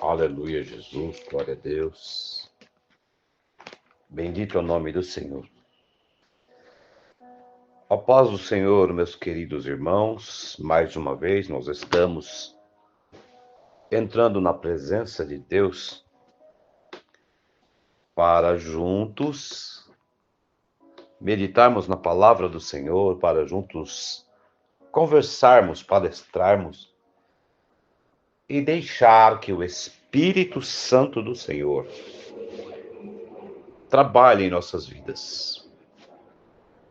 Aleluia, Jesus, glória a Deus. Bendito é o nome do Senhor. A paz do Senhor, meus queridos irmãos, mais uma vez nós estamos entrando na presença de Deus para juntos meditarmos na palavra do Senhor, para juntos conversarmos, palestrarmos e deixar que o Espírito Santo do Senhor trabalhe em nossas vidas.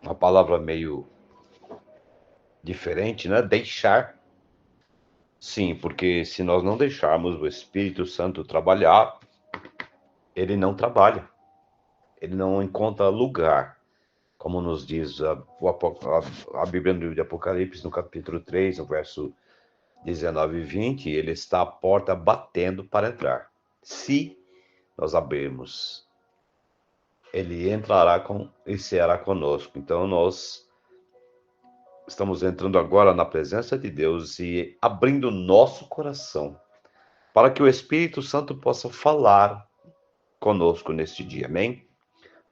Uma palavra meio diferente, né? Deixar. Sim, porque se nós não deixarmos o Espírito Santo trabalhar, ele não trabalha. Ele não encontra lugar. Como nos diz a Bíblia de Apocalipse, no capítulo 3, no verso 19 e 20, ele está à porta batendo para entrar. Se nós abrirmos, ele entrará e será conosco. Então nós estamos entrando agora na presença de Deus e abrindo nosso coração para que o Espírito Santo possa falar conosco neste dia, amém?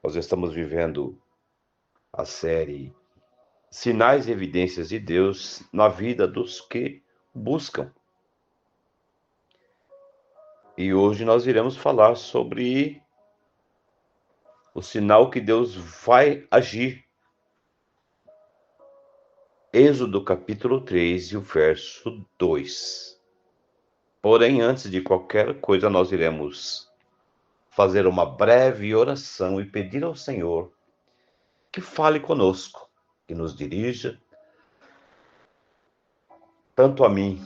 Nós estamos vivendo a série Sinais e Evidências de Deus na vida dos que buscam. E hoje nós iremos falar sobre o sinal que Deus vai agir. Êxodo capítulo 3 e o verso 2. Porém, antes de qualquer coisa, nós iremos fazer uma breve oração e pedir ao Senhor que fale conosco, que nos dirija, tanto a mim,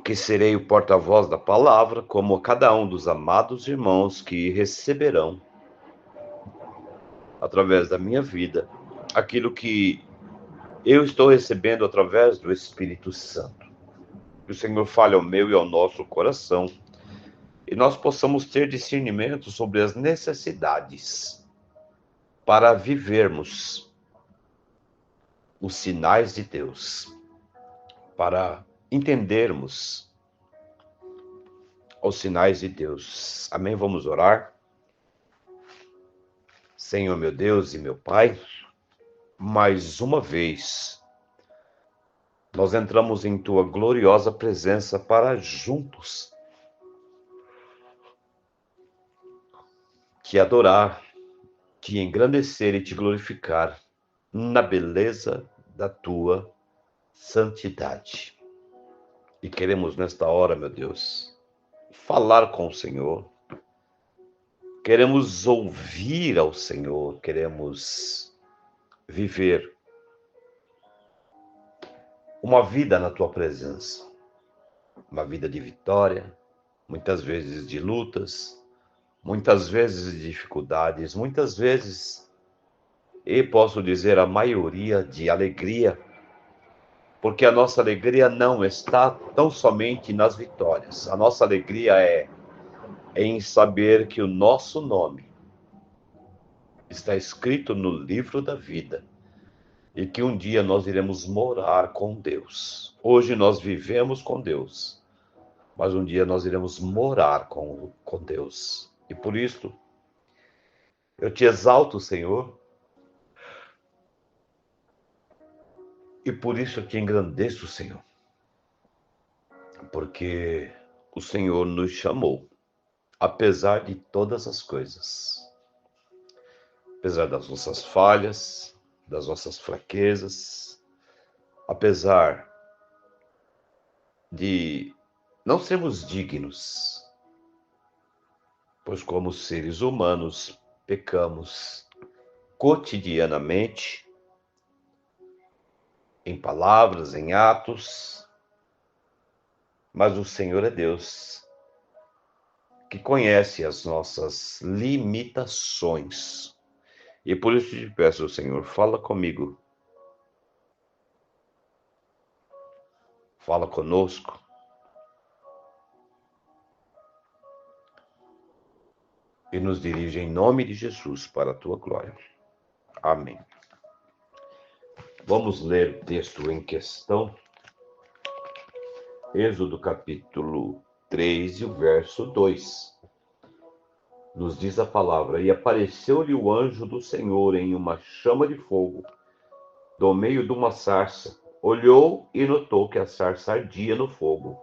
que serei o porta-voz da palavra, como a cada um dos amados irmãos que receberão, através da minha vida, aquilo que eu estou recebendo através do Espírito Santo. Que o Senhor fale ao meu e ao nosso coração, e nós possamos ter discernimento sobre as necessidades para vivermos os sinais de Deus, para entendermos os sinais de Deus. Amém? Vamos orar. Senhor, meu Deus e meu Pai, mais uma vez, nós entramos em Tua gloriosa presença para juntos Te adorar, Te engrandecer e Te glorificar na beleza da Tua santidade. E queremos nesta hora, meu Deus, falar com o Senhor. Queremos ouvir ao Senhor, queremos viver uma vida na Tua presença, uma vida de vitória, muitas vezes de lutas, muitas vezes de dificuldades, muitas vezes, e posso dizer a maioria, de alegria, porque a nossa alegria não está tão somente nas vitórias. A nossa alegria é em saber que o nosso nome está escrito no livro da vida e que um dia nós iremos morar com Deus. Hoje nós vivemos com Deus, mas um dia nós iremos morar com Deus. E por isso, eu te exalto, Senhor, e por isso eu te engrandeço, Senhor, porque o Senhor nos chamou, apesar de todas as coisas, apesar das nossas falhas, das nossas fraquezas, apesar de não sermos dignos, pois como seres humanos pecamos cotidianamente, em palavras, em atos, mas o Senhor é Deus, que conhece as nossas limitações. E por isso te peço, Senhor, fala comigo, fala conosco, e nos dirige em nome de Jesus para a tua glória. Amém. Vamos ler o texto em questão. Êxodo capítulo 3 e o verso 2. Nos diz a palavra: E apareceu-lhe o anjo do Senhor em uma chama de fogo, do meio de uma sarça. Olhou e notou que a sarça ardia no fogo,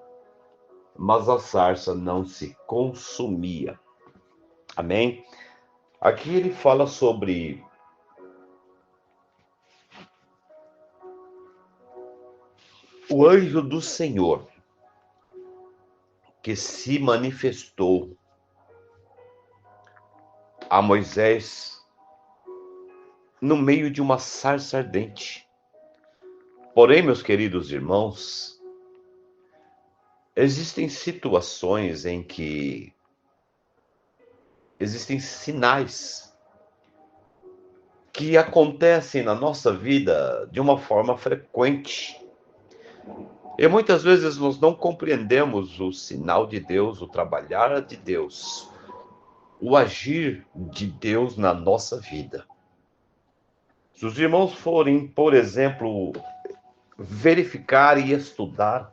mas a sarça não se consumia. Amém? Aqui ele fala sobre o anjo do Senhor que se manifestou a Moisés no meio de uma sarça ardente. Porém, meus queridos irmãos, existem situações em que existem sinais que acontecem na nossa vida de uma forma frequente. E muitas vezes nós não compreendemos o sinal de Deus, o trabalhar de Deus, o agir de Deus na nossa vida. Se os irmãos forem, por exemplo, verificar e estudar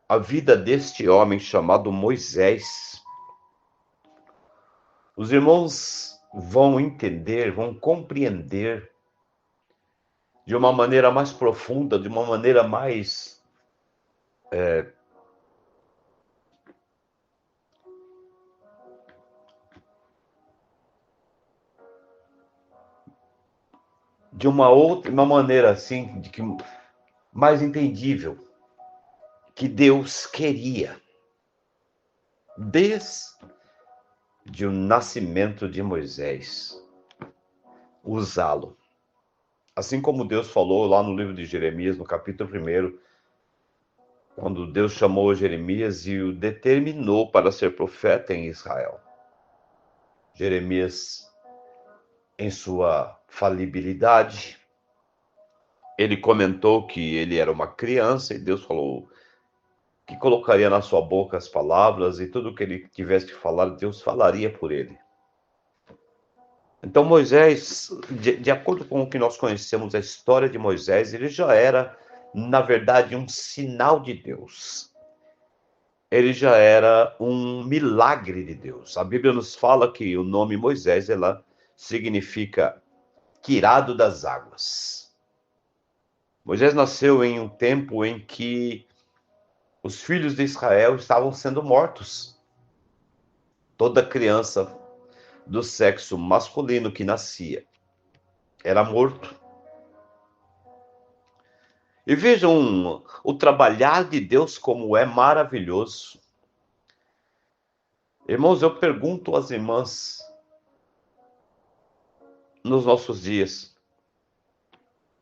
a vida deste homem chamado Moisés, os irmãos vão entender, vão compreender de uma maneira mais profunda, de uma maneira mais de uma maneira assim, de que mais entendível, que Deus queria desde o nascimento de Moisés usá-lo. Assim como Deus falou lá no livro de Jeremias, no capítulo 1, quando Deus chamou Jeremias e o determinou para ser profeta em Israel. Jeremias, em sua falibilidade, ele comentou que ele era uma criança e Deus falou que colocaria na sua boca as palavras e tudo que ele tivesse que falar, Deus falaria por ele. Então Moisés, de acordo com o que nós conhecemos a história de Moisés, ele já era, na verdade, um sinal de Deus. Ele já era um milagre de Deus. A Bíblia nos fala que o nome Moisés, ela significa tirado das águas. Moisés nasceu em um tempo em que os filhos de Israel estavam sendo mortos. Toda criança do sexo masculino que nascia era morto. E vejam o trabalhar de Deus como é maravilhoso. Irmãos, eu pergunto às irmãs nos nossos dias,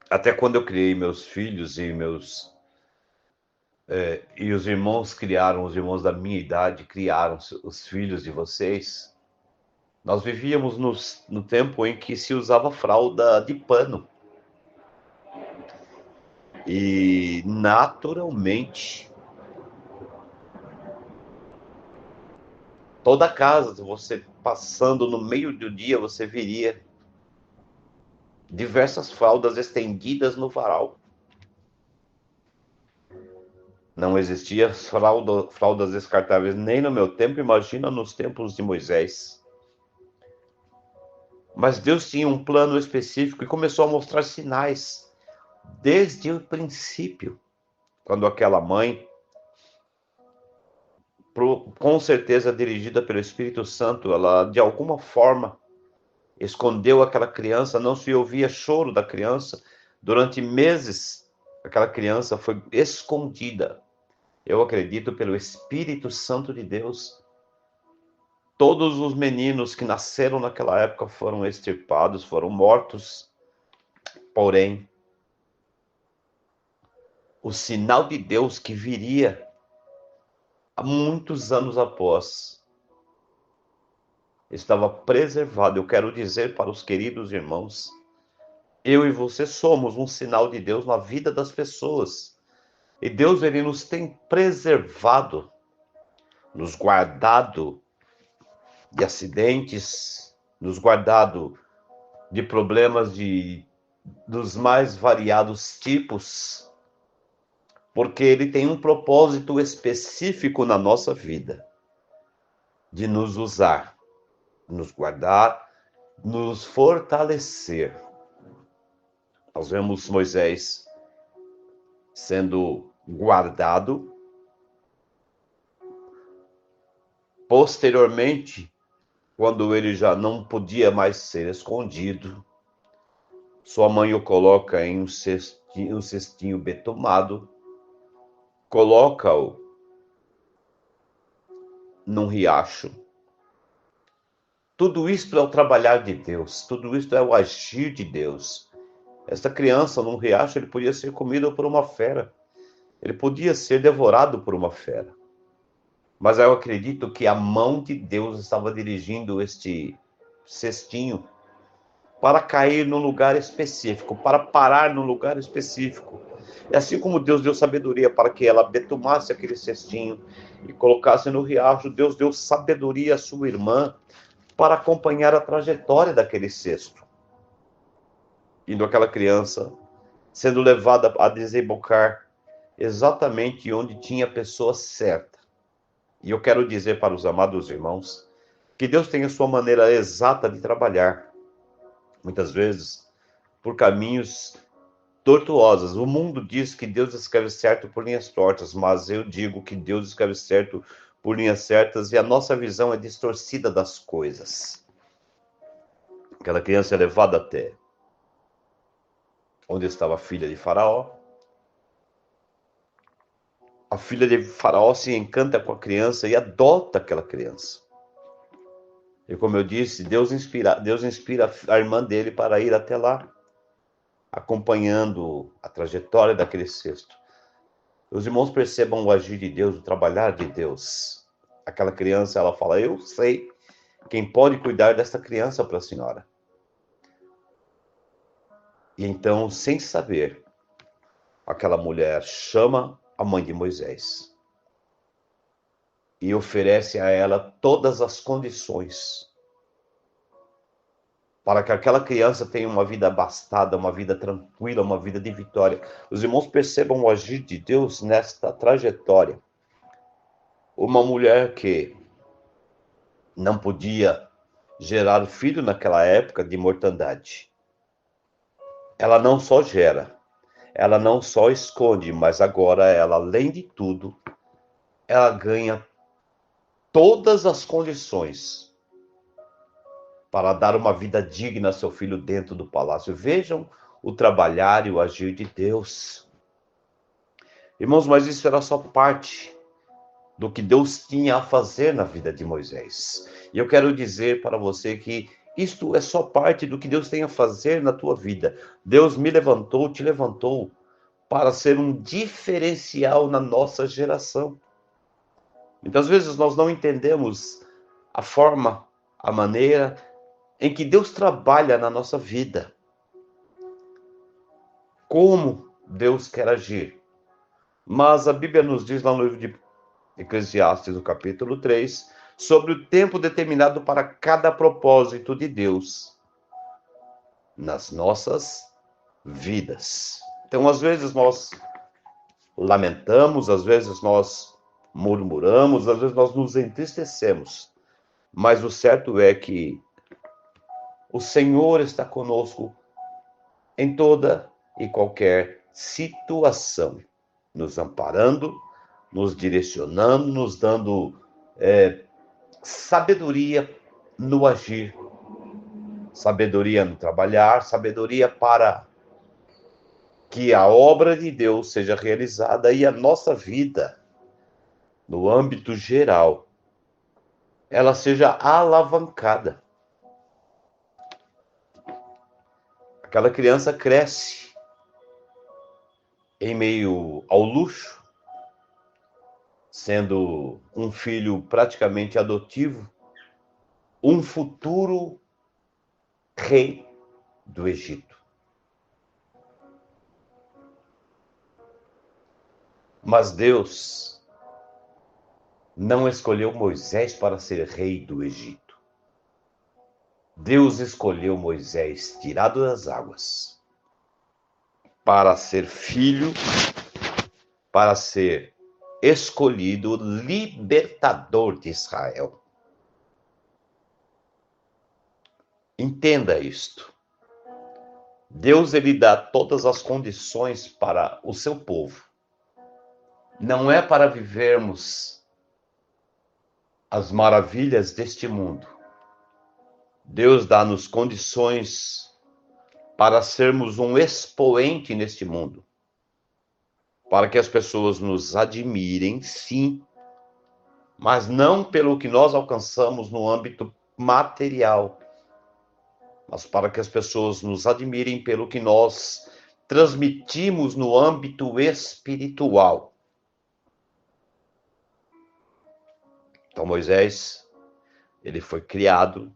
até quando eu criei meus filhos e os irmãos criaram, os irmãos da minha idade criaram os filhos de vocês, nós vivíamos no tempo em que se usava fralda de pano. E naturalmente, toda casa, você passando no meio do dia, você veria diversas fraldas estendidas no varal. Não existia fraldas descartáveis nem no meu tempo, imagina nos tempos de Moisés. Mas Deus tinha um plano específico e começou a mostrar sinais desde o princípio, quando aquela mãe, com certeza dirigida pelo Espírito Santo, ela de alguma forma escondeu aquela criança, não se ouvia choro da criança. Durante meses, aquela criança foi escondida. Eu acredito pelo Espírito Santo de Deus. Todos os meninos que nasceram naquela época foram extirpados, foram mortos. Porém, o sinal de Deus que viria há muitos anos após estava preservado. Eu quero dizer para os queridos irmãos, eu e você somos um sinal de Deus na vida das pessoas. E Deus, ele nos tem preservado, nos guardado de acidentes, nos guardado de problemas dos mais variados tipos, porque Ele tem um propósito específico na nossa vida, de nos usar, nos guardar, nos fortalecer. Nós vemos Moisés sendo guardado. Posteriormente, quando ele já não podia mais ser escondido, sua mãe o coloca em um cestinho betumado, coloca-o num riacho. Tudo isto é o trabalhar de Deus, tudo isto é o agir de Deus. Esta criança num riacho, ele podia ser comido por uma fera, ele podia ser devorado por uma fera. Mas eu acredito que a mão de Deus estava dirigindo este cestinho para cair num lugar específico, para parar num lugar específico. E assim como Deus deu sabedoria para que ela betumasse aquele cestinho e colocasse no riacho, Deus deu sabedoria à sua irmã para acompanhar a trajetória daquele cesto. Indo aquela criança, sendo levada a desembocar exatamente onde tinha a pessoa certa. E eu quero dizer para os amados irmãos que Deus tem a sua maneira exata de trabalhar. Muitas vezes, por caminhos tortuosos. O mundo diz que Deus escreve certo por linhas tortas, mas eu digo que Deus escreve certo por linhas certas e a nossa visão é distorcida das coisas. Aquela criança é levada até onde estava a filha de Faraó. A filha de Faraó se encanta com a criança e adota aquela criança. E como eu disse, Deus inspira a irmã dele para ir até lá, acompanhando a trajetória daquele cesto. Os irmãos percebam o agir de Deus, o trabalhar de Deus. Aquela criança, ela fala, eu sei quem pode cuidar dessa criança para a senhora. E então, sem saber, aquela mulher chama a mãe de Moisés e oferece a ela todas as condições para que aquela criança tenha uma vida abastada, uma vida tranquila, uma vida de vitória. Os irmãos percebam o agir de Deus nesta trajetória. Uma mulher que não podia gerar filho naquela época de mortandade. Ela não só gera, ela não só esconde, mas agora ela, além de tudo, ela ganha todas as condições para dar uma vida digna a seu filho dentro do palácio. Vejam o trabalhar e o agir de Deus. Irmãos, mas isso era só parte do que Deus tinha a fazer na vida de Moisés. E eu quero dizer para você que isto é só parte do que Deus tem a fazer na tua vida. Deus me levantou, te levantou para ser um diferencial na nossa geração. Muitas vezes nós não entendemos a forma, a maneira em que Deus trabalha na nossa vida. Como Deus quer agir. Mas a Bíblia nos diz lá no livro de Eclesiastes, no capítulo 3, sobre o tempo determinado para cada propósito de Deus nas nossas vidas. Então, às vezes nós lamentamos, às vezes nós murmuramos, às vezes nós nos entristecemos, mas o certo é que o Senhor está conosco em toda e qualquer situação, nos amparando, nos direcionando, nos dando sabedoria no agir, sabedoria no trabalhar, sabedoria para que a obra de Deus seja realizada e a nossa vida, no âmbito geral, ela seja alavancada. Aquela criança cresce em meio ao luxo, sendo um filho praticamente adotivo, um futuro rei do Egito. Mas Deus não escolheu Moisés para ser rei do Egito. Deus escolheu Moisés, tirado das águas, para ser filho, para ser escolhido libertador de Israel. Entenda isto. Deus, ele dá todas as condições para o seu povo. Não é para vivermos as maravilhas deste mundo. Deus dá-nos condições para sermos um expoente neste mundo. Para que as pessoas nos admirem, sim, mas não pelo que nós alcançamos no âmbito material, mas para que as pessoas nos admirem pelo que nós transmitimos no âmbito espiritual. Então Moisés, ele foi criado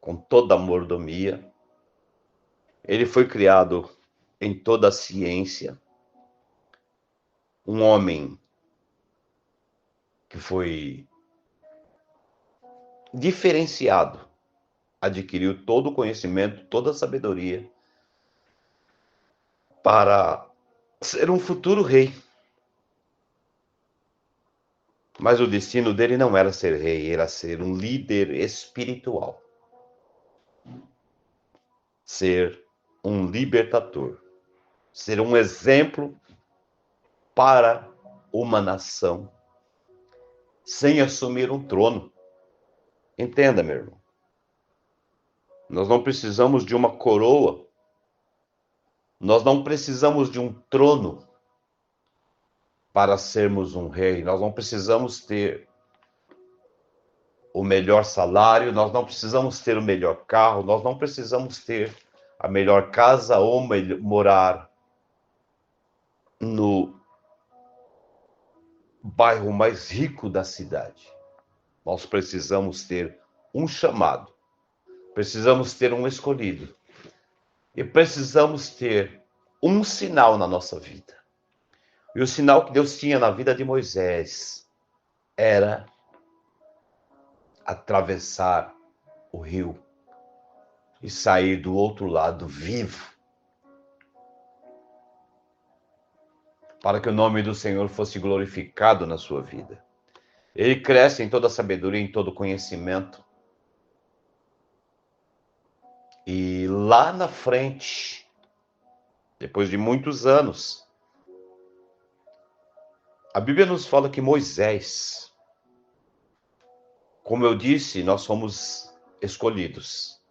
com toda a mordomia, ele foi criado em toda a ciência, um homem que foi diferenciado, adquiriu todo o conhecimento, toda a sabedoria para ser um futuro rei. Mas o destino dele não era ser rei, era ser um líder espiritual. Ser um libertador. Ser um exemplo para uma nação, sem assumir um trono. Entenda, meu irmão. Nós não precisamos de uma coroa. Nós não precisamos de um trono para sermos um rei. Nós não precisamos ter o melhor salário, nós não precisamos ter o melhor carro, nós não precisamos ter a melhor casa ou morar no bairro mais rico da cidade. Nós precisamos ter um chamado, precisamos ter um escolhido e precisamos ter um sinal na nossa vida. E o sinal que Deus tinha na vida de Moisés era atravessar o rio e sair do outro lado vivo, para que o nome do Senhor fosse glorificado na sua vida. Ele cresce em toda sabedoria, em todo conhecimento. E lá na frente, depois de muitos anos, a Bíblia nos fala que Moisés, como eu disse, nós somos escolhidos.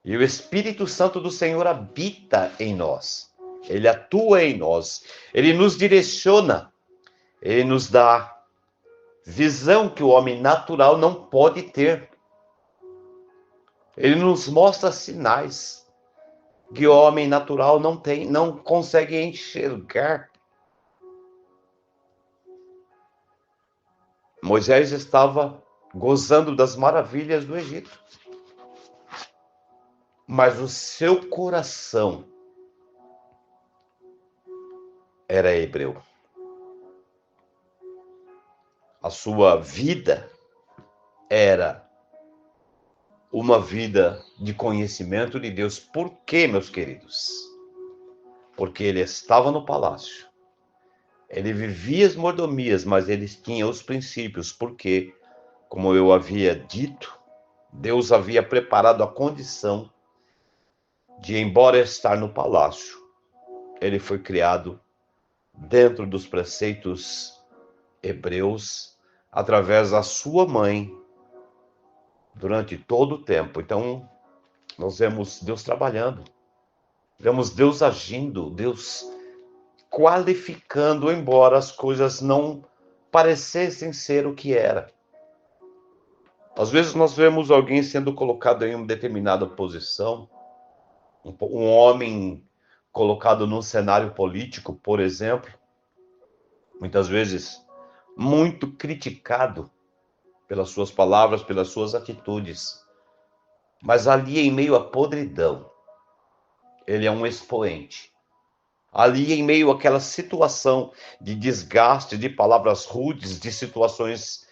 E o Espírito Santo do Senhor habita em nós. Ele atua em nós. Ele nos direciona. Ele nos dá visão que o homem natural não pode ter. Ele nos mostra sinais que o homem natural não tem, não consegue enxergar. Moisés estava gozando das maravilhas do Egito. Mas o seu coração era hebreu. A sua vida era uma vida de conhecimento de Deus. Por quê, meus queridos? Porque ele estava no palácio. Ele vivia as mordomias, mas ele tinha os princípios. Porque, como eu havia dito, Deus havia preparado a condição de, embora estar no palácio, ele foi criado dentro dos preceitos hebreus, através da sua mãe, durante todo o tempo. Então, nós vemos Deus trabalhando, vemos Deus agindo, Deus qualificando, embora as coisas não parecessem ser o que era. Às vezes nós vemos alguém sendo colocado em uma determinada posição, um homem colocado num cenário político, por exemplo, muitas vezes muito criticado pelas suas palavras, pelas suas atitudes. Mas ali em meio à podridão, ele é um expoente. Ali em meio àquela situação de desgaste, de palavras rudes, de situações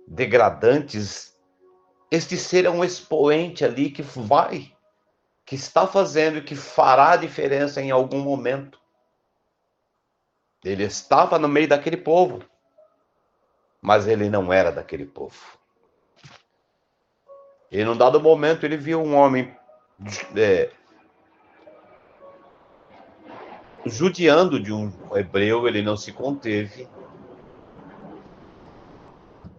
degradantes, Este ser é um expoente ali que está fazendo e que fará a diferença em algum momento. Ele estava no meio daquele povo, mas ele não era daquele povo. E num dado momento ele viu um homem judiando de um hebreu, ele não se conteve.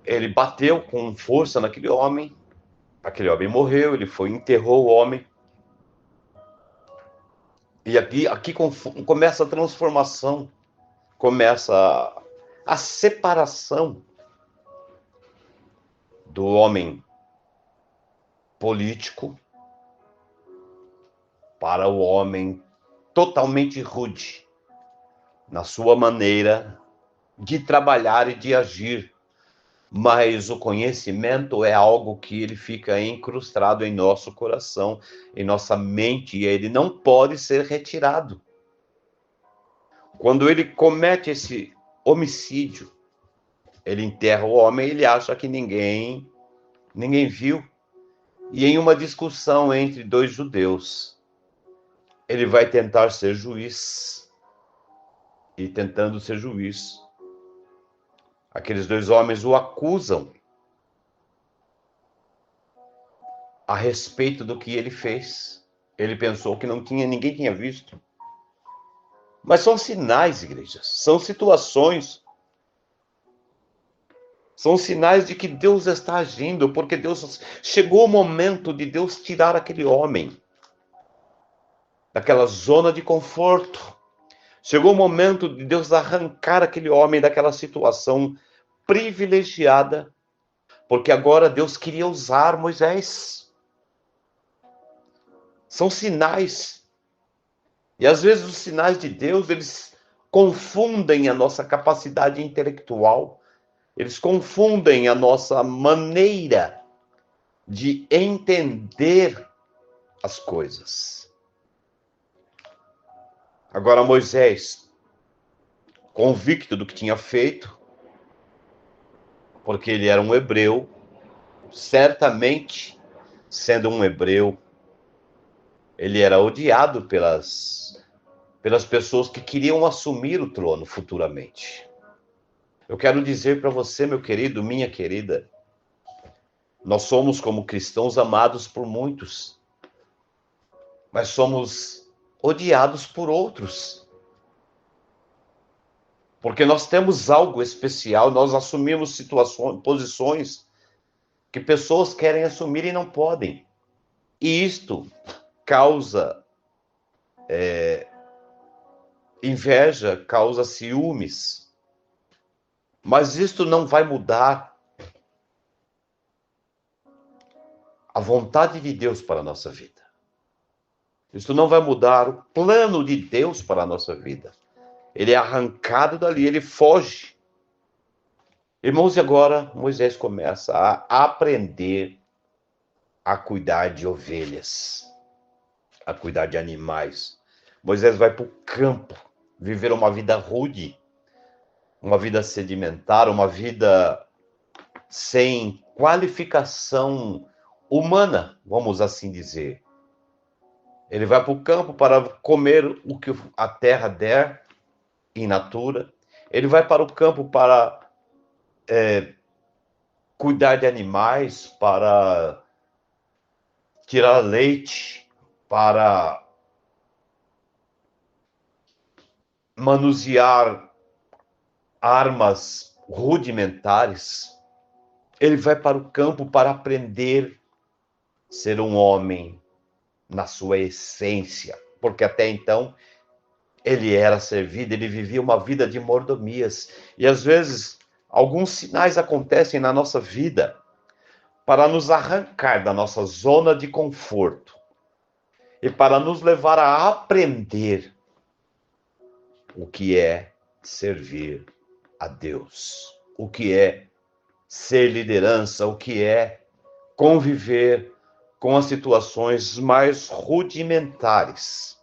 Ele bateu com força naquele homem. Aquele homem morreu, ele foi, enterrou o homem. E aqui começa a transformação, começa a separação do homem político para o homem totalmente rude na sua maneira de trabalhar e de agir. Mas o conhecimento é algo que ele fica incrustado em nosso coração, em nossa mente, e ele não pode ser retirado. Quando ele comete esse homicídio, ele enterra o homem, ele acha que ninguém viu. E em uma discussão entre dois judeus, ele vai tentar ser juiz. E tentando ser juiz, aqueles dois homens o acusam a respeito do que ele fez. Ele pensou que ninguém tinha visto. Mas são sinais, igrejas, são situações, são sinais de que Deus está agindo, porque chegou o momento de Deus tirar aquele homem daquela zona de conforto. Chegou o momento de Deus arrancar aquele homem daquela situação privilegiada, porque agora Deus queria usar Moisés. São sinais. E às vezes os sinais de Deus, eles confundem a nossa capacidade intelectual, eles confundem a nossa maneira de entender as coisas. Agora Moisés, convicto do que tinha feito, porque ele era um hebreu, certamente, sendo um hebreu, ele era odiado pelas pessoas que queriam assumir o trono futuramente. Eu quero dizer para você, meu querido, minha querida, nós somos como cristãos amados por muitos, mas somos odiados por outros. Porque nós temos algo especial, nós assumimos posições que pessoas querem assumir e não podem. E isto causa inveja, causa ciúmes. Mas isto não vai mudar a vontade de Deus para a nossa vida. Isto não vai mudar o plano de Deus para a nossa vida. Ele é arrancado dali, ele foge. Irmãos, e agora Moisés começa a aprender a cuidar de ovelhas, a cuidar de animais. Moisés vai para o campo, viver uma vida rude, uma vida sedimentar, uma vida sem qualificação humana, vamos assim dizer. Ele vai para o campo para comer o que a terra der, in natura. Ele vai para o campo para cuidar de animais, para tirar leite, para manusear armas rudimentares. Ele vai para o campo para aprender a ser um homem na sua essência, porque até então ele era servido, ele vivia uma vida de mordomias. E às vezes alguns sinais acontecem na nossa vida para nos arrancar da nossa zona de conforto e para nos levar a aprender o que é servir a Deus, o que é ser liderança, o que é conviver com as situações mais rudimentares.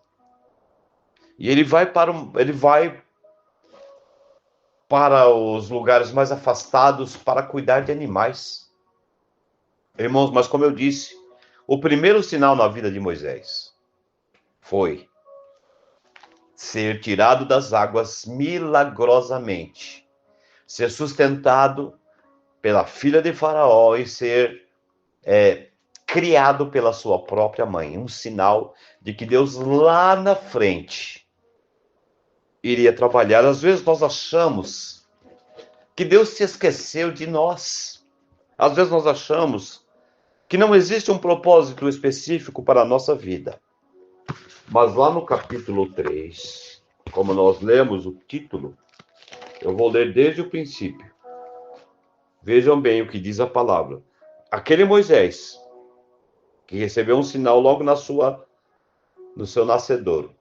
E ele vai para os lugares mais afastados para cuidar de animais. Irmãos, mas como eu disse, o primeiro sinal na vida de Moisés foi ser tirado das águas milagrosamente, ser sustentado pela filha de Faraó e ser criado pela sua própria mãe. Um sinal de que Deus lá na frente iria trabalhar. Às vezes nós achamos que Deus se esqueceu de nós. Às vezes nós achamos que não existe um propósito específico para a nossa vida. Mas lá no capítulo 3, como nós lemos o título, eu vou ler desde o princípio. Vejam bem o que diz a palavra. Aquele Moisés, que recebeu um sinal logo no seu nascedouro,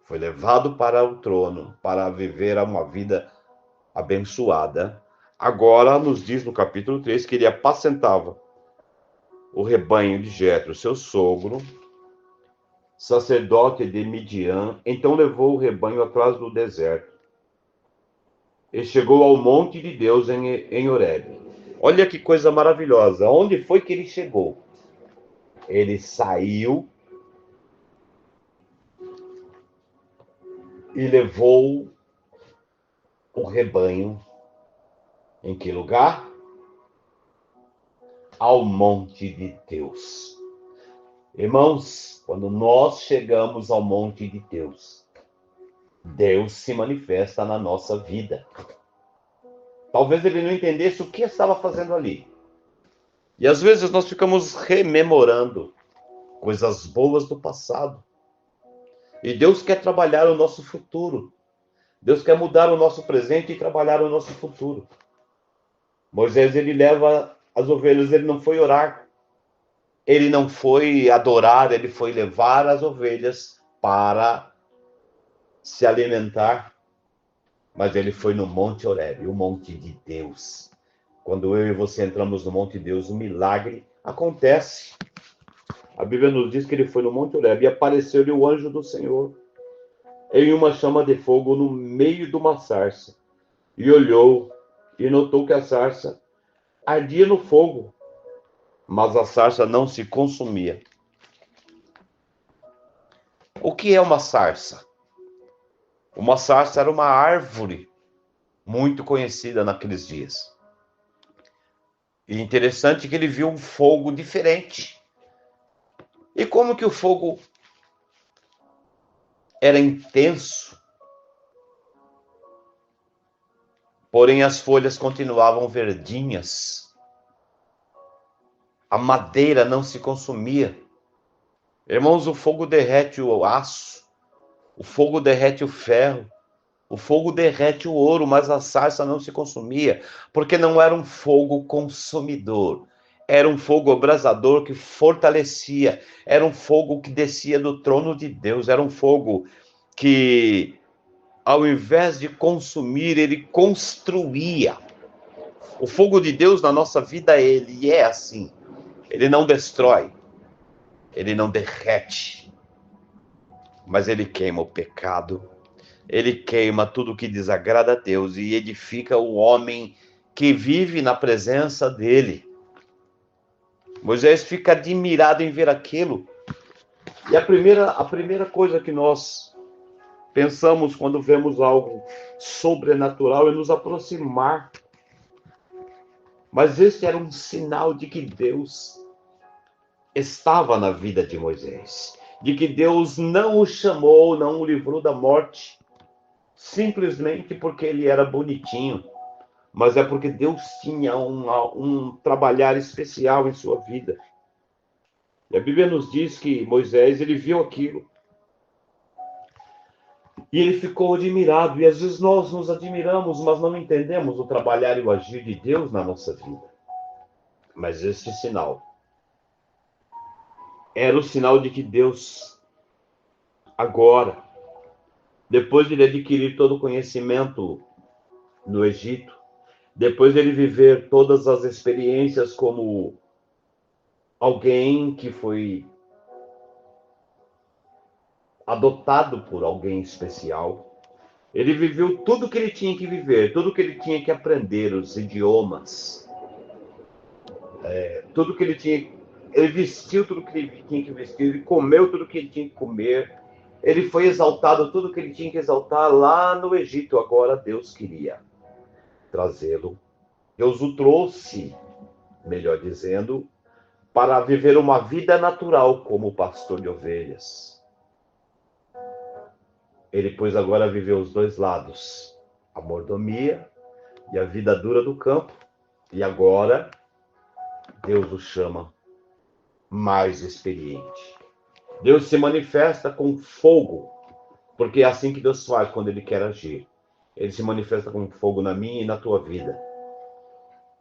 foi levado para o trono para viver uma vida abençoada. Agora nos diz no capítulo 3 que ele apacentava o rebanho de Jetro, seu sogro, sacerdote de Midian. Então levou o rebanho atrás do deserto e chegou ao monte de Deus em Horebe. Olha que coisa maravilhosa. Onde foi que ele chegou? Ele saiu e levou o rebanho em que lugar? Ao monte de Deus. Irmãos, quando nós chegamos ao monte de Deus, Deus se manifesta na nossa vida. Talvez ele não entendesse o que estava fazendo ali. E às vezes nós ficamos rememorando coisas boas do passado. E Deus quer trabalhar o nosso futuro. Deus quer mudar o nosso presente e trabalhar o nosso futuro. Moisés, ele leva as ovelhas, ele não foi orar. Ele não foi adorar, ele foi levar as ovelhas para se alimentar. Mas ele foi no Monte Horebe, o Monte de Deus. Quando eu e você entramos no Monte de Deus, um milagre acontece. A Bíblia nos diz que ele foi no Monte Horebe e apareceu-lhe o anjo do Senhor em uma chama de fogo no meio de uma sarça. E olhou e notou que a sarça ardia no fogo, mas a sarça não se consumia. O que é uma sarça? Uma sarça era uma árvore muito conhecida naqueles dias. E interessante que ele viu um fogo diferente. E como que o fogo era intenso, porém as folhas continuavam verdinhas. A madeira não se consumia. Irmãos, o fogo derrete o aço, o fogo derrete o ferro, o fogo derrete o ouro, mas a sarça não se consumia, porque não era um fogo consumidor. Era um fogo abrasador que fortalecia, era um fogo que descia do trono de Deus, era um fogo que, ao invés de consumir, ele construía. O fogo de Deus na nossa vida, ele é assim. Ele não destrói, ele não derrete, mas ele queima o pecado, ele queima tudo que desagrada a Deus e edifica o homem que vive na presença dele. Moisés fica admirado em ver aquilo. E a primeira coisa que nós pensamos quando vemos algo sobrenatural é nos aproximar. Mas esse era um sinal de que Deus estava na vida de Moisés, de que Deus não o chamou, não o livrou da morte, simplesmente porque ele era bonitinho, mas é porque Deus tinha um trabalhar especial em sua vida. E a Bíblia nos diz que Moisés, ele viu aquilo, e ele ficou admirado, e às vezes nós nos admiramos, mas não entendemos o trabalhar e o agir de Deus na nossa vida. Mas esse sinal era o sinal de que Deus, agora, depois de ele adquirir todo o conhecimento no Egito, depois de ele viver todas as experiências como alguém que foi adotado por alguém especial, ele viveu tudo que ele tinha que viver, tudo que ele tinha que aprender, os idiomas. Tudo que ele tinha, ele vestiu tudo que ele tinha que vestir, ele comeu tudo que ele tinha que comer, ele foi exaltado tudo que ele tinha que exaltar lá no Egito. Agora Deus queria trazê-lo. Deus o trouxe, melhor dizendo, para viver uma vida natural como pastor de ovelhas. Ele, pois, agora viveu os dois lados, a mordomia e a vida dura do campo. E agora Deus o chama mais experiente. Deus se manifesta com fogo, porque é assim que Deus faz quando Ele quer agir. Ele se manifesta com fogo na minha e na tua vida.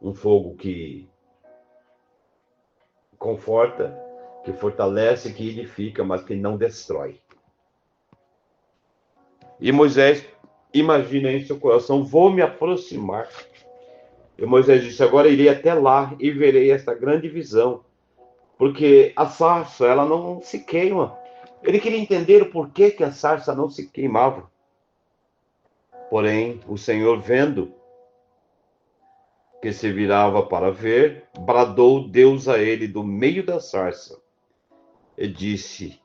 Um fogo que conforta, que fortalece, que edifica, mas que não destrói. E Moisés imagina em seu coração: vou me aproximar. E Moisés disse: agora irei até lá e verei esta grande visão, porque a sarça, ela não se queima. Ele queria entender o porquê que a sarça não se queimava. Porém, o Senhor, vendo que se virava para ver, bradou Deus a ele do meio da sarça e disse: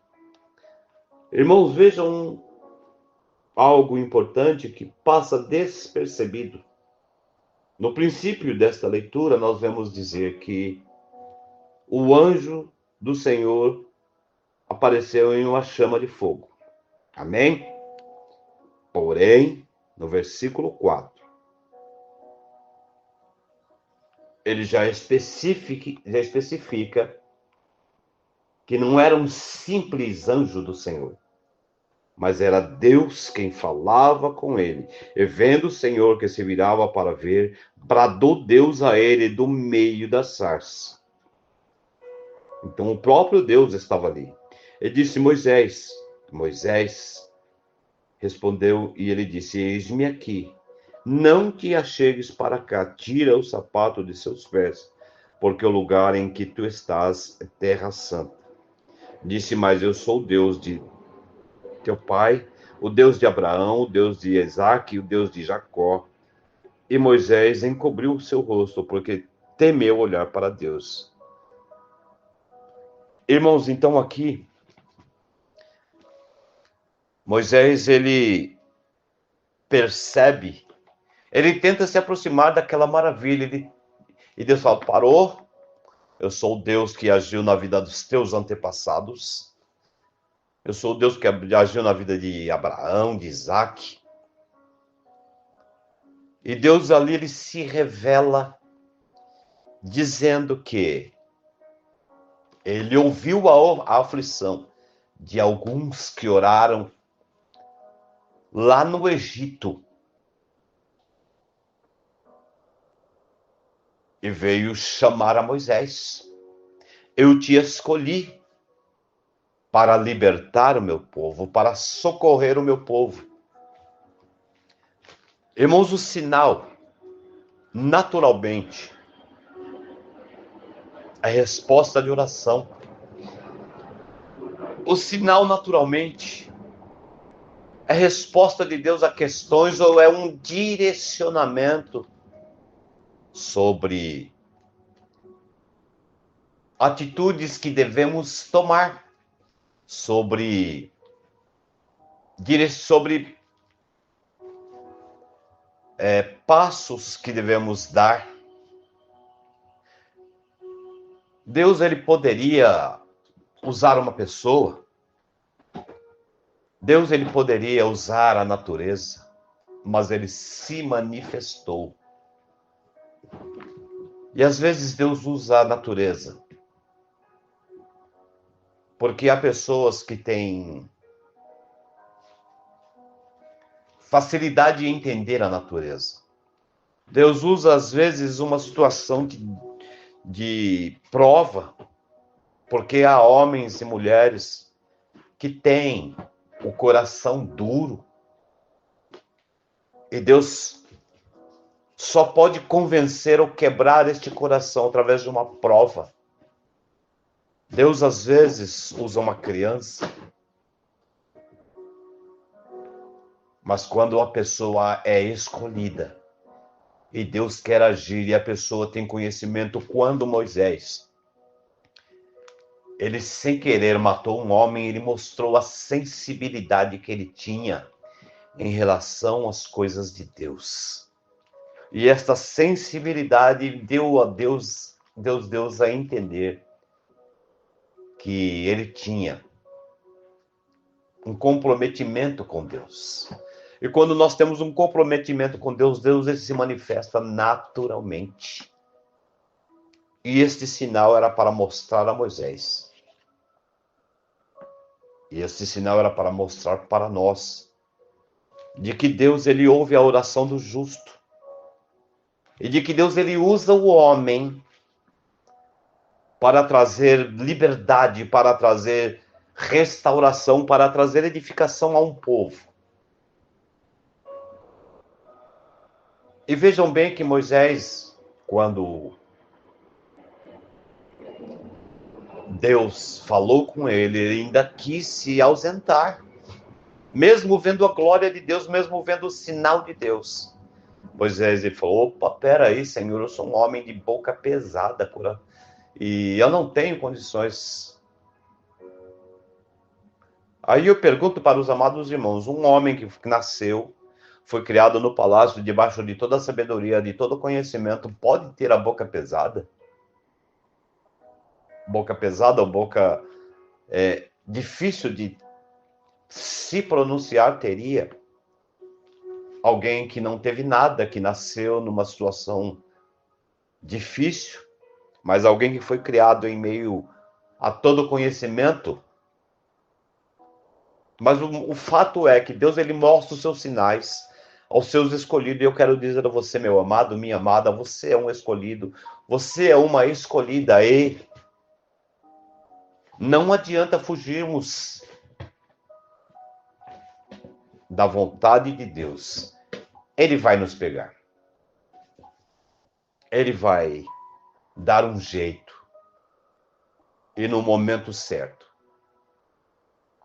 irmãos, vejam algo importante que passa despercebido. No princípio desta leitura, nós vemos dizer que o anjo do Senhor apareceu em uma chama de fogo. Amém? Porém, no versículo 4, ele já especifica que não era um simples anjo do Senhor, mas era Deus quem falava com ele. E vendo o Senhor que se virava para ver, bradou Deus a ele do meio da sarça. Então o próprio Deus estava ali. Ele disse: Moisés. Moisés respondeu e ele disse: eis-me aqui. Não te achegues para cá, tira o sapato de seus pés, porque o lugar em que tu estás é terra santa. Disse: mas eu sou o Deus de teu pai, o Deus de Abraão, o Deus de Isaque e o Deus de Jacó. E Moisés encobriu o seu rosto, porque temeu olhar para Deus. Irmãos, então aqui, Moisés, ele percebe, ele tenta se aproximar daquela maravilha, e Deus fala: parou, eu sou o Deus que agiu na vida dos teus antepassados, eu sou o Deus que agiu na vida de Abraão, de Isaque. E Deus ali, ele se revela dizendo que ele ouviu a aflição de alguns que oraram lá no Egito e veio chamar a Moisés. Eu te escolhi para libertar o meu povo, para socorrer o meu povo. Irmãos, o sinal, naturalmente, é resposta de oração. O sinal, naturalmente, é resposta de Deus a questões ou é um direcionamento sobre atitudes que devemos tomar, sobre passos que devemos dar. Deus, ele poderia usar uma pessoa, Deus, ele poderia usar a natureza, mas ele se manifestou. E às vezes Deus usa a natureza, porque há pessoas que têm facilidade em entender a natureza. Deus usa às vezes uma situação de prova, porque há homens e mulheres que têm o coração duro, e Deus só pode convencer ou quebrar este coração através de uma prova. Deus às vezes usa uma criança, mas quando a pessoa é escolhida, E Deus quer agir e a pessoa tem conhecimento. Quando Moisés, ele sem querer matou um homem, ele mostrou a sensibilidade que ele tinha em relação às coisas de Deus. E esta sensibilidade deu a Deus a entender que ele tinha um comprometimento com Deus. E quando nós temos um comprometimento com Deus, Deus ele se manifesta naturalmente. E este sinal era para mostrar a Moisés. E este sinal era para mostrar para nós de que Deus ele ouve a oração do justo. E de que Deus ele usa o homem para trazer liberdade, para trazer restauração, para trazer edificação a um povo. E vejam bem que Moisés, quando Deus falou com ele, ele ainda quis se ausentar, mesmo vendo a glória de Deus, mesmo vendo o sinal de Deus. Moisés ele falou: opa, peraí, Senhor, eu sou um homem de boca pesada, e eu não tenho condições. Aí eu pergunto para os amados irmãos: um homem que nasceu, foi criado no palácio, debaixo de toda a sabedoria, de todo conhecimento, pode ter a boca pesada? Boca pesada ou boca difícil de se pronunciar teria? Alguém que não teve nada, que nasceu numa situação difícil, mas alguém que foi criado em meio a todo conhecimento. Mas o fato é que Deus ele mostra os seus sinais aos seus escolhidos. E eu quero dizer a você, meu amado, minha amada, você é um escolhido, você é uma escolhida. E não adianta fugirmos da vontade de Deus. Ele vai nos pegar. Ele vai dar um jeito. E no momento certo,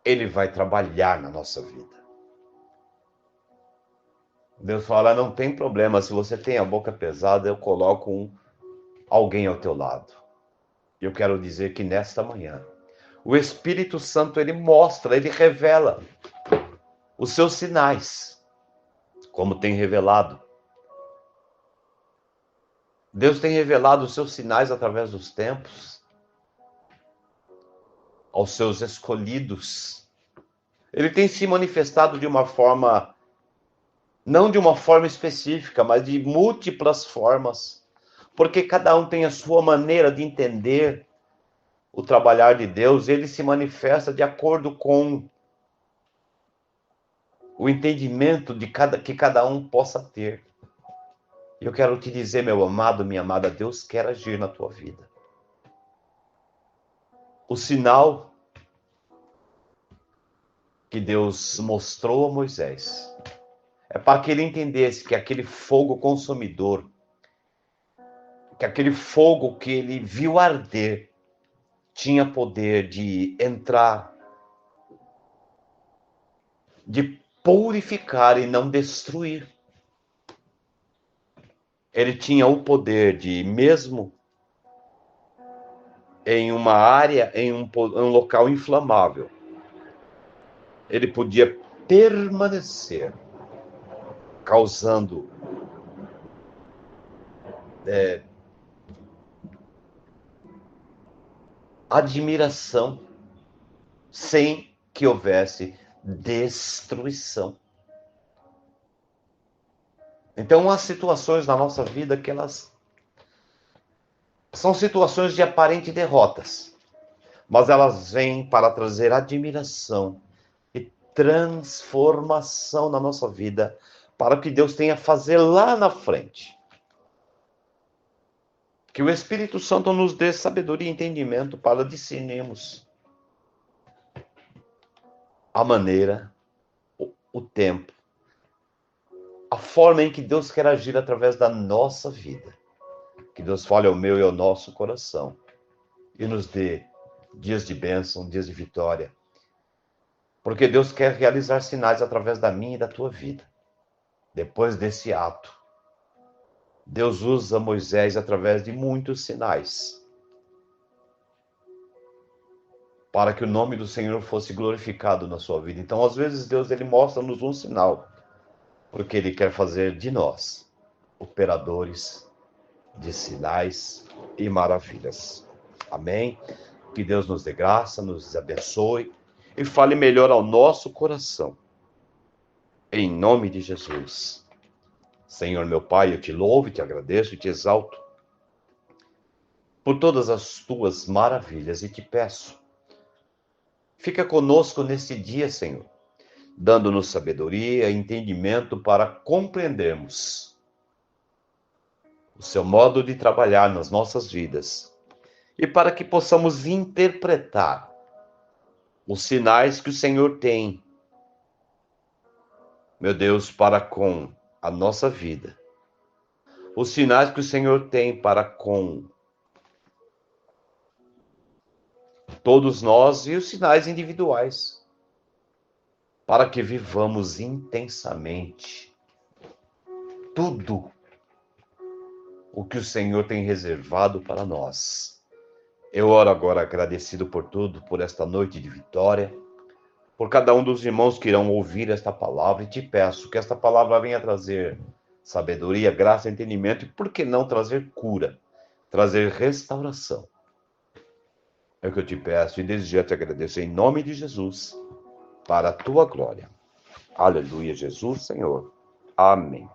ele vai trabalhar na nossa vida. Deus fala: não tem problema, se você tem a boca pesada, eu coloco alguém ao teu lado. E eu quero dizer que nesta manhã, o Espírito Santo, ele mostra, ele revela os seus sinais, como tem revelado. Deus tem revelado os seus sinais através dos tempos, aos seus escolhidos. Ele tem se manifestado de uma forma, não de uma forma específica, mas de múltiplas formas, porque cada um tem a sua maneira de entender o trabalhar de Deus. Ele se manifesta de acordo com o entendimento que cada um possa ter. E eu quero te dizer, meu amado, minha amada, Deus quer agir na tua vida. O sinal que Deus mostrou a Moisés é para que ele entendesse que aquele fogo consumidor, que aquele fogo que ele viu arder, tinha poder de entrar, de purificar e não destruir. Ele tinha o poder de, mesmo em uma área, em um local inflamável, ele podia permanecer, causando admiração, sem que houvesse destruição. Então, há situações na nossa vida que elas são situações de aparente derrotas, mas elas vêm para trazer admiração e transformação na nossa vida, para o que Deus tenha a fazer lá na frente. Que o Espírito Santo nos dê sabedoria e entendimento para discernirmos a maneira, o tempo, a forma em que Deus quer agir através da nossa vida. Que Deus fale ao meu e ao nosso coração e nos dê dias de bênção, dias de vitória. Porque Deus quer realizar sinais através da minha e da tua vida. Depois desse ato, Deus usa Moisés através de muitos sinais, para que o nome do Senhor fosse glorificado na sua vida. Então, às vezes, Deus ele mostra-nos um sinal, porque Ele quer fazer de nós operadores de sinais e maravilhas. Amém? Que Deus nos dê graça, nos abençoe e fale melhor ao nosso coração. Em nome de Jesus. Senhor meu Pai, eu te louvo, te agradeço e te exalto por todas as tuas maravilhas e te peço, fica conosco neste dia, Senhor, dando-nos sabedoria e entendimento para compreendermos o seu modo de trabalhar nas nossas vidas e para que possamos interpretar os sinais que o Senhor tem, meu Deus, para com a nossa vida. Os sinais que o Senhor tem para com todos nós e os sinais individuais, para que vivamos intensamente tudo o que o Senhor tem reservado para nós. Eu oro agora agradecido por tudo, por esta noite de vitória, por cada um dos irmãos que irão ouvir esta palavra, e te peço que esta palavra venha trazer sabedoria, graça, entendimento, e por que não trazer cura, trazer restauração. É o que eu te peço e desde já te agradeço em nome de Jesus, para a tua glória. Aleluia, Jesus, Senhor. Amém.